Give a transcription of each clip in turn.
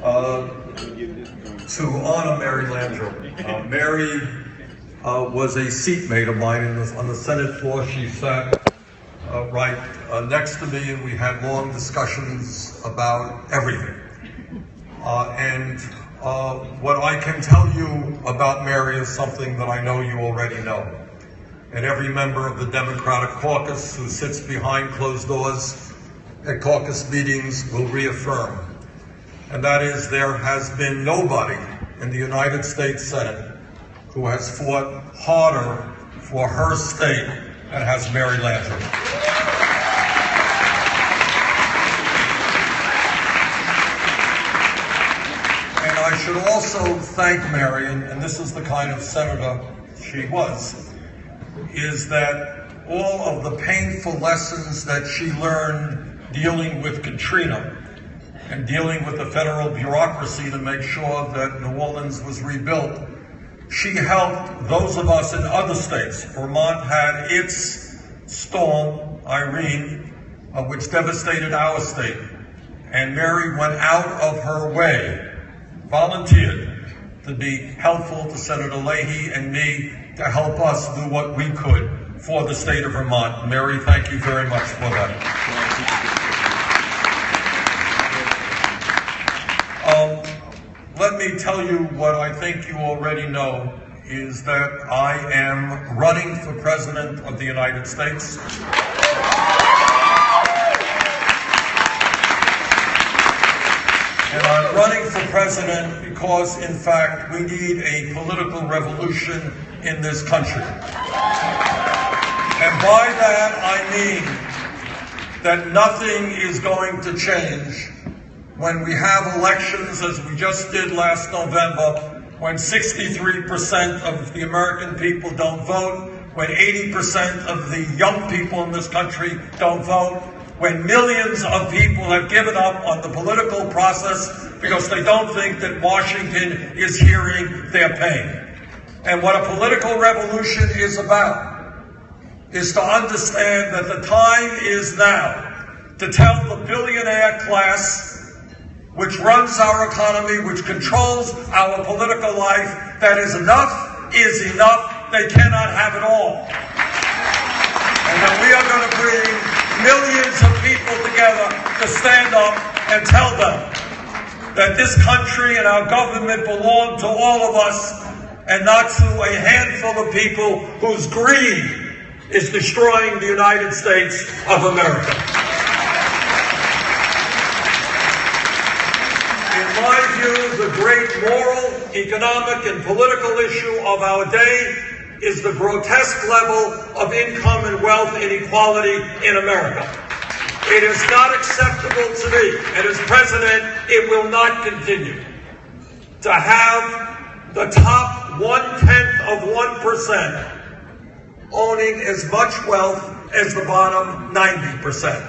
to honor Mary Landrieu. Mary was a seatmate of mine on the Senate floor. She sat right next to me, and we had long discussions about everything. What I can tell you about Mary is something that I know you already know. And every member of the Democratic caucus who sits behind closed doors at caucus meetings will reaffirm. And that is, there has been nobody in the United States Senate who has fought harder for her state than has Mary Landrieu. And I should also thank Mary, and this is the kind of senator she was, is that all of the painful lessons that she learned dealing with Katrina and dealing with the federal bureaucracy to make sure that New Orleans was rebuilt, she helped those of us in other states. Vermont had its storm, Irene, which devastated our state. And Mary went out of her way, volunteered to be helpful to Senator Leahy and me to help us do what we could for the state of Vermont. Mary, thank you very much for that. Let me tell you what I think you already know, is that I am running for President of the United States. And I'm running for President because, in fact, we need a political revolution in this country. And by that, I mean that nothing is going to change when we have elections, as we just did last November, when 63% of the American people don't vote, when 80% of the young people in this country don't vote, when millions of people have given up on the political process because they don't think that Washington is hearing their pain. And what a political revolution is about is to understand that the time is now to tell the billionaire class, which runs our economy, which controls our political life, that enough is enough. They cannot have it all. And that we are going to bring millions of people together to stand up and tell them that this country and our government belong to all of us and not to a handful of people whose greed is destroying the United States of America. In my view, the great moral, economic, and political issue of our day is the grotesque level of income and wealth inequality in America. It is not acceptable to me, and as president, it will not continue, to have the top 0.1% owning as much wealth as the bottom 90%.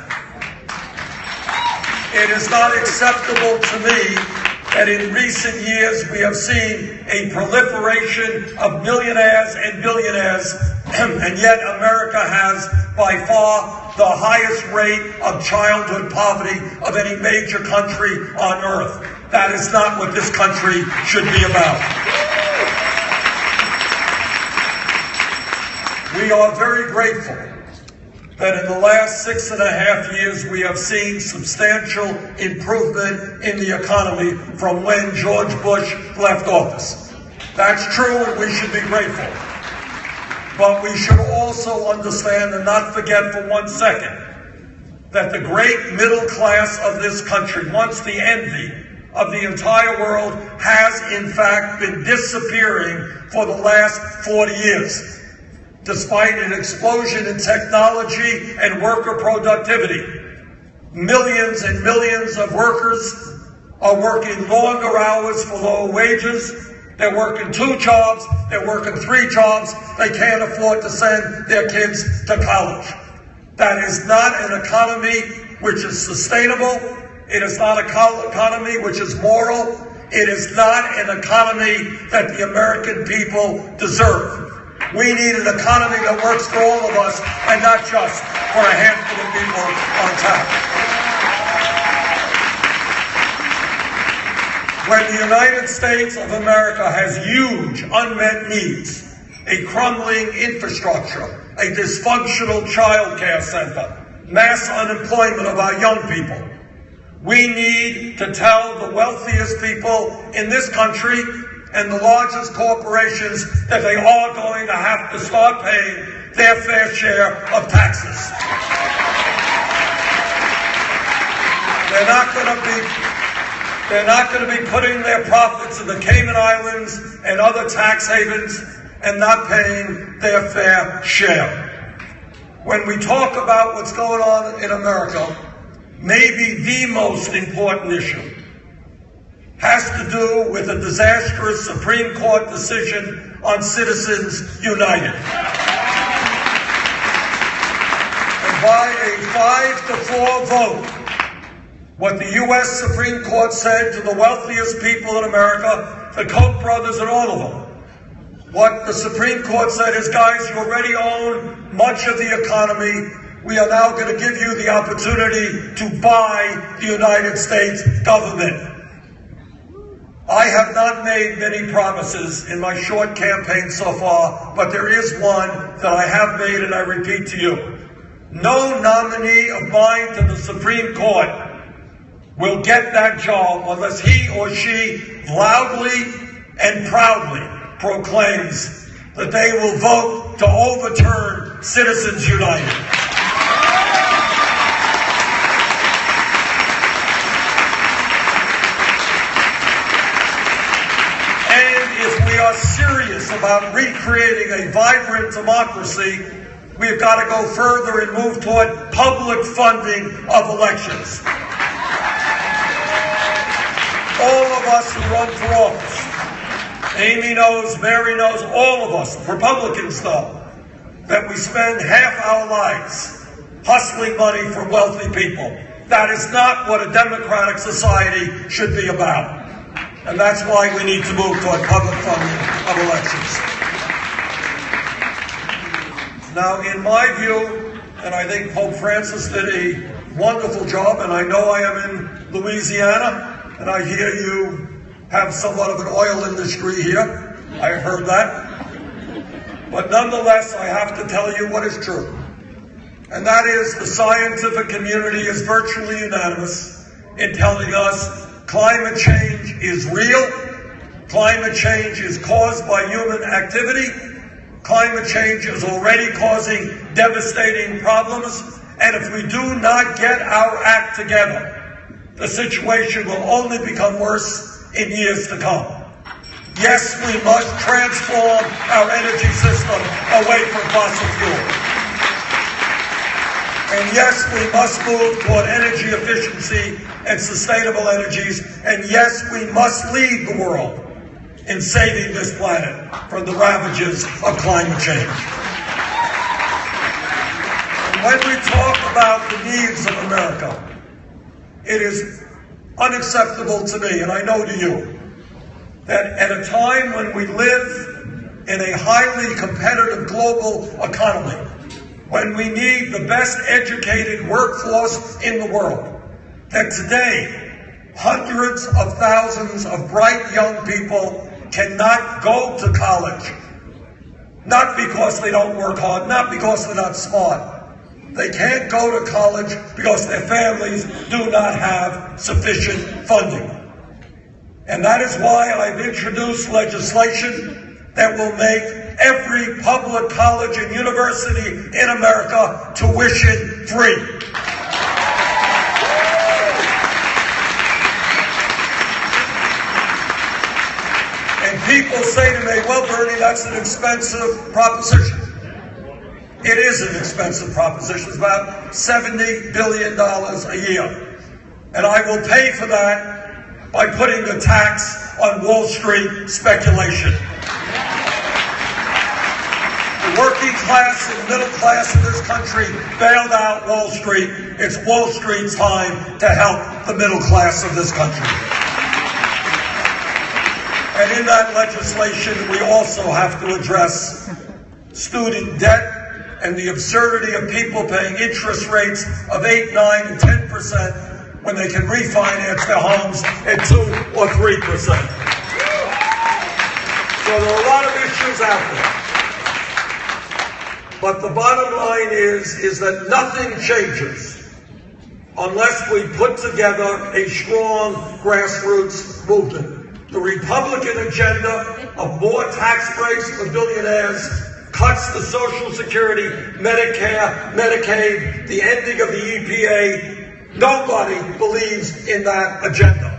It is not acceptable to me that in recent years we have seen a proliferation of millionaires and billionaires, and yet America has by far the highest rate of childhood poverty of any major country on earth. That is not what this country should be about. We are very grateful that in the last 6.5 years we have seen substantial improvement in the economy from when George Bush left office. That's true, and we should be grateful. But we should also understand and not forget for 1 second that the great middle class of this country, once the envy of the entire world, has in fact been disappearing for the last 40 years. Despite an explosion in technology and worker productivity, millions and millions of workers are working longer hours for lower wages. They're working 2 jobs, they're working 3 jobs. They can't afford to send their kids to college. That is not an economy which is sustainable. It is not an economy which is moral. It is not an economy that the American people deserve. We need an economy that works for all of us and not just for a handful of people on top. When the United States of America has huge unmet needs, a crumbling infrastructure, a dysfunctional child care center, mass unemployment of our young people, we need to tell the wealthiest people in this country and the largest corporations that they are going to have to start paying their fair share of taxes. They're not going to be putting their profits in the Cayman Islands and other tax havens and not paying their fair share. When we talk about what's going on in America, maybe the most important issue has to do with a disastrous Supreme Court decision on Citizens United. And by a 5-4 vote, what the U.S. Supreme Court said to the wealthiest people in America, the Koch brothers and all of them, what the Supreme Court said is, guys, you already own much of the economy. We are now going to give you the opportunity to buy the United States government. I have not made many promises in my short campaign so far, but there is one that I have made, and I repeat to you. No nominee of mine to the Supreme Court will get that job unless he or she loudly and proudly proclaims that they will vote to overturn Citizens United. And if we are serious about recreating a vibrant democracy, we've got to go further and move toward public funding of elections. All of us who run for office, Amy knows, Mary knows, all of us, Republicans know, that we spend half our lives hustling money from wealthy people. That is not what a democratic society should be about. And that's why we need to move toward public funding of elections. Now, in my view, and I think Pope Francis did a wonderful job, and I know I am in Louisiana, and I hear you have somewhat of an oil industry here. I heard that. But nonetheless, I have to tell you what is true. And that is the scientific community is virtually unanimous in telling us climate change is real. Climate change is caused by human activity. Climate change is already causing devastating problems. And if we do not get our act together, the situation will only become worse in years to come. Yes, we must transform our energy system away from fossil fuel. And yes, we must move toward energy efficiency and sustainable energies. And yes, we must lead the world in saving this planet from the ravages of climate change. And when we talk about the needs of America, it is unacceptable to me, and I know to you, that at a time when we live in a highly competitive global economy, when we need the best educated workforce in the world, that today hundreds of thousands of bright young people cannot go to college, not because they don't work hard, not because they're not smart. They can't go to college because their families do not have sufficient funding. And that is why I've introduced legislation that will make every public college and university in America tuition free. And people say to me, well, Bernie, that's an expensive proposition. It is an expensive proposition. It's about $70 billion a year. And I will pay for that by putting a tax on Wall Street speculation. The working class and middle class of this country bailed out Wall Street. It's Wall Street's time to help the middle class of this country. And in that legislation, we also have to address student debt and the absurdity of people paying interest rates of 8, 9, and 10% when they can refinance their homes at 2 or 3%. So there are a lot of issues out there. But the bottom line is that nothing changes unless we put together a strong grassroots movement. The Republican agenda of more tax breaks for billionaires, cuts to Social Security, Medicare, Medicaid, the ending of the EPA, nobody believes in that agenda.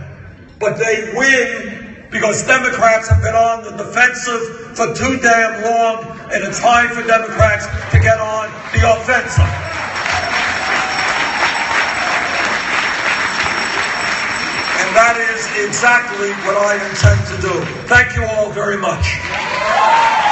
But they win because Democrats have been on the defensive for too damn long, and it's time for Democrats to get on the offensive. And that is exactly what I intend to do. Thank you all very much.